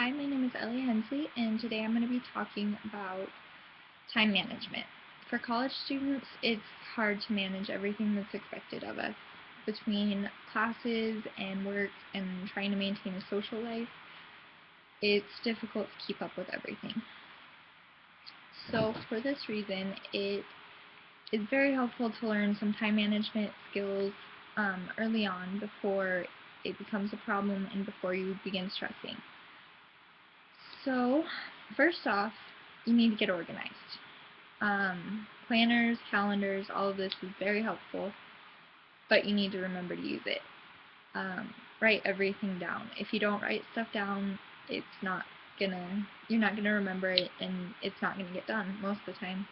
Hi, my name is Ellie Hensley, and today I'm going to be talking about time management. For college students, it's hard to manage everything that's expected of us. Between classes and work and trying to maintain a social life, it's difficult to keep up with everything. So for this reason, it is very helpful to learn some time management skills early on before it becomes a problem and before you begin stressing. So, first off, you need to get organized. Planners, calendars, all of this is very helpful, but you need to remember to use it. Write everything down. If you don't write stuff down, you're not gonna remember it, and it's not gonna get done most of the time.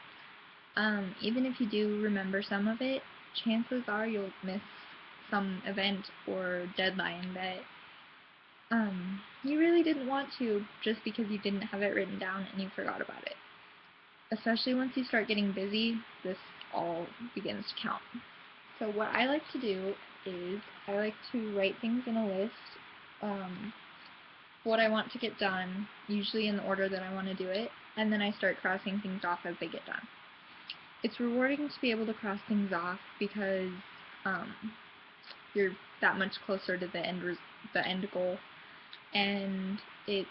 Even if you do remember some of it, chances are you'll miss some event or deadline that you really didn't want to just because you didn't have it written down and you forgot about it. Especially once you start getting busy, this all begins to count. So what I like to do is I like to write things in a list, what I want to get done, usually in the order that I want to do it, and then I start crossing things off as they get done. It's rewarding to be able to cross things off because you're that much closer to the end goal, and it's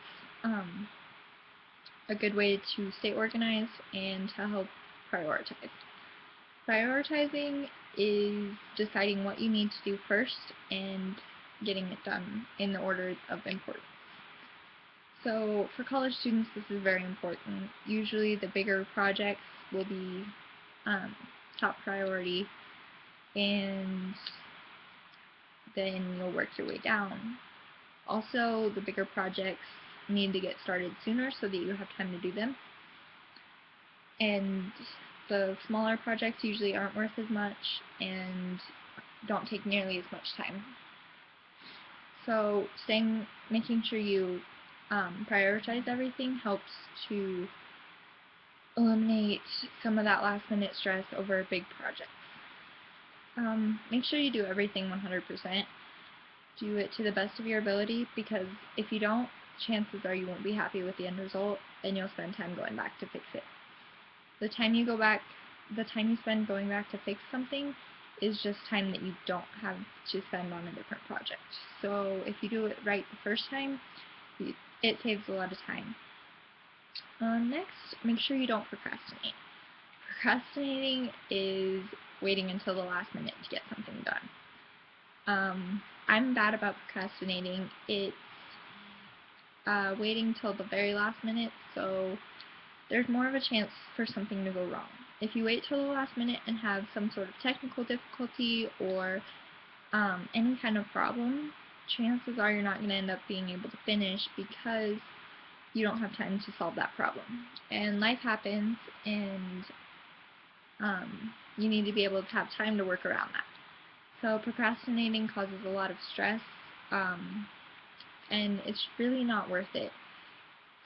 a good way to stay organized and to help prioritize. Prioritizing is deciding what you need to do first and getting it done in the order of importance. So for college students, this is very important. Usually the bigger projects will be top priority, and then you'll work your way down. Also, the bigger projects need to get started sooner so that you have time to do them. And the smaller projects usually aren't worth as much and don't take nearly as much time. So making sure you prioritize everything helps to eliminate some of that last minute stress over big projects. Make sure you do everything 100%. Do it to the best of your ability, because if you don't, chances are you won't be happy with the end result and you'll spend time going back to fix it. The time you spend going back to fix something is just time that you don't have to spend on a different project. So if you do it right the first time, it saves a lot of time. Next, make sure you don't procrastinate. Procrastinating is waiting until the last minute to get something done. I'm bad about procrastinating. It's waiting till the very last minute, so there's more of a chance for something to go wrong. If you wait till the last minute and have some sort of technical difficulty or any kind of problem, chances are you're not going to end up being able to finish because you don't have time to solve that problem. And life happens, and you need to be able to have time to work around that. So procrastinating causes a lot of stress, and it's really not worth it.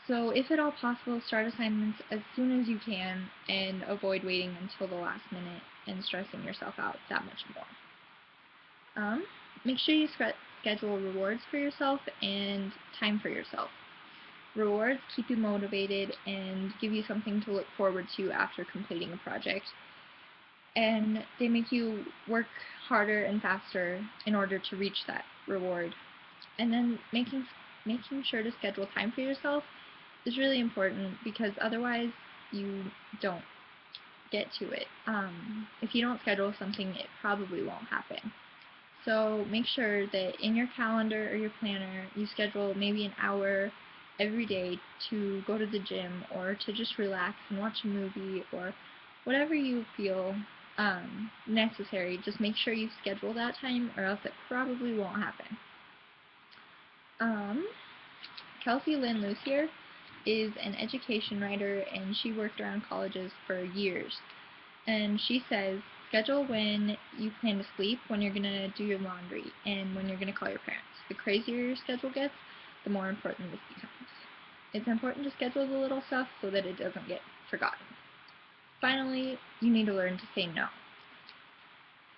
So if at all possible, start assignments as soon as you can and avoid waiting until the last minute and stressing yourself out that much more. Make sure you schedule rewards for yourself and time for yourself. Rewards keep you motivated and give you something to look forward to after completing a project, and they make you work harder and faster in order to reach that reward. And then making sure to schedule time for yourself is really important, because otherwise you don't get to it. If you don't schedule something, it probably won't happen. So make sure that in your calendar or your planner you schedule maybe an hour every day to go to the gym or to just relax and watch a movie or whatever you feel necessary. Just make sure you schedule that time, or else it probably won't happen. Kelsey Lynn Lucier is an education writer, and she worked around colleges for years. And she says, schedule when you plan to sleep, when you're going to do your laundry, and when you're going to call your parents. The crazier your schedule gets, the more important this becomes. It's important to schedule the little stuff so that it doesn't get forgotten. Finally, you need to learn to say no.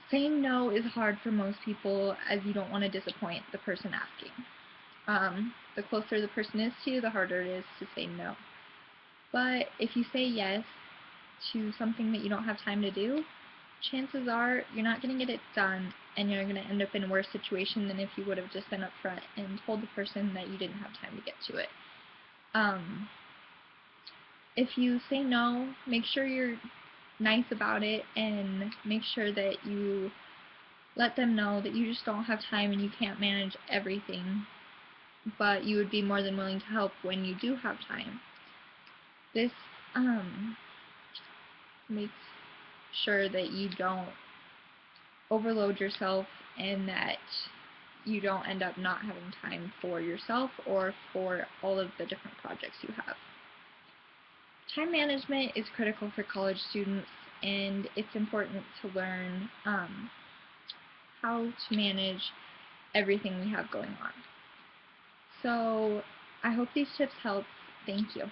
Saying no is hard for most people, as you don't want to disappoint the person asking. The closer the person is to you, the harder it is to say no. But if you say yes to something that you don't have time to do, chances are you're not going to get it done, and you're going to end up in a worse situation than if you would have just been upfront and told the person that you didn't have time to get to it. If you say no, make sure you're nice about it and make sure that you let them know that you just don't have time and you can't manage everything, but you would be more than willing to help when you do have time. This makes sure that you don't overload yourself and that you don't end up not having time for yourself or for all of the different projects you have. Time management is critical for college students, and it's important to learn how to manage everything we have going on. So I hope these tips help. Thank you.